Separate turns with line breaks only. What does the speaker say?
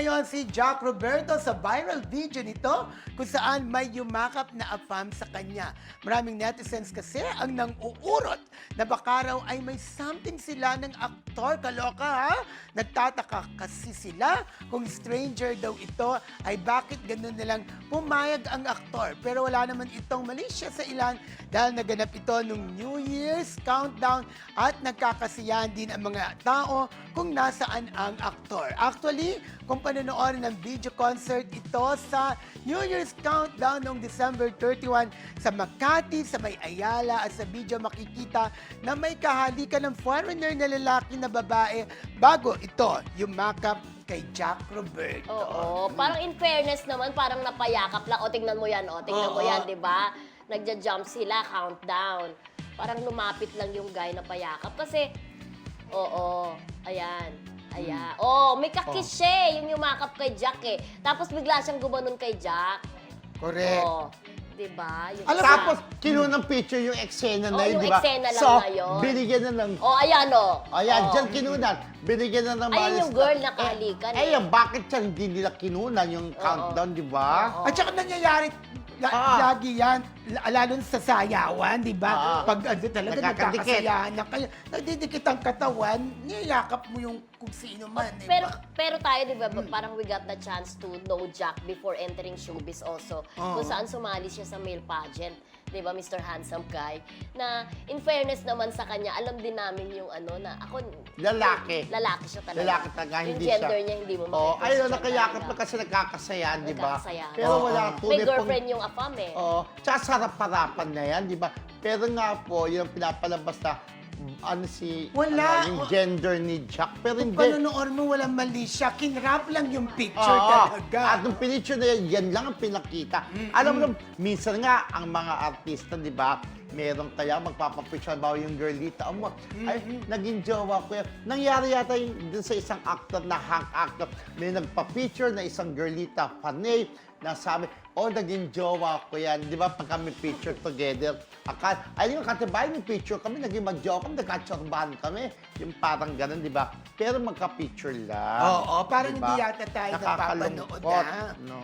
ngayon si Jack Roberto sa viral video nito kung saan may yumakap na afam sa kanya. Maraming netizens kasi ang nang-uurot na baka raw ay may something sila ng aktor. Kaloka ha? Nagtataka kasi sila kung stranger daw ito ay bakit ganun nilang pumayag ang aktor. Pero wala naman itong mali siya sa ilan dahil naganap ito nung New Year's countdown at nagkakasiyahan din ang mga tao kung nasaan ang aktor. Actually, kung panonoorin ng video concert ito sa New Year's countdown noong December 31 sa Makati, sa May Ayala at sa video makikita na may kahalikan ng foreigner na lalaki na babae bago ito yumakap kay Jack Roberto.
Oo, parang in fairness naman, parang napayakap lang. O, tingnan mo yan, mo yan, di ba? Nagja-jump sila, countdown. Parang lumapit lang yung guy na payakap. Kasi, ayan. May kakiss siya, yung yumakap kay Jack eh. Tapos bigla siyang gumanon kay Jack.
Correct.
Diba?
Tapos, kinuha ng picture yung eksena na yun,
yung
di ba?
eksena lang
so,
na yun.
binigyan na ng...
Ayan
Ayan, dyan kinunan. Binigyan na ng
Ayun yung girl na kahalikan
bakit siya hindi nila kinunan yung countdown, di ba?
At saka nangyayari, lagi yan, lalo sa sayawan, di ba? Pag talaga
Nagkakadikit.
nagkakasayahan na kayo, nagdidikit ang katawan, niyayakap mo yung kung sino man, di ba?
Pero tayo, di ba, parang we got the chance to know Jack before entering showbiz also. Kung saan sumali siya sa male pageant, di ba, Mr. Handsome Guy, na in fairness naman sa kanya, alam din namin yung na ako...
Lalaki.
Lalaki siya talaga.
Lalaki talaga,
yung
hindi
gender
siya.
niya, hindi mo
Ayun, nakayakap na kasi nagkakasayahan, di ba?
Nagkakasayahan.
Pero wala
May girlfriend yung afam eh.
Tsaka sarap-harapan na yan, di ba? Pero nga po, yung pinapalabas na yung gender ni Jack. Pero
Kung
hindi.
panonood mo, walang mali siya. Kinrap lang yung picture talaga.
At yung picture na yan lang ang pinakita. Alam mo, minsan nga, ang mga artista, di ba, meron kaya magpapapicture ba yung girlita. Ay, naging jowa ko yan. Nangyari yata dun sa isang actor na hang actor. May nagpa-picture na isang girlita, panay, na sabi, naging jowa ko yan. Di ba, pag kami picture together, yung katibayan yung picture kami, naging mag-jowa kami, nagkatsorbahan kami. Yung parang ganun, di ba? Pero magka-picture lang.
Parang
diba?
hindi yata tayo napapanood.
Nakakalungkot, no?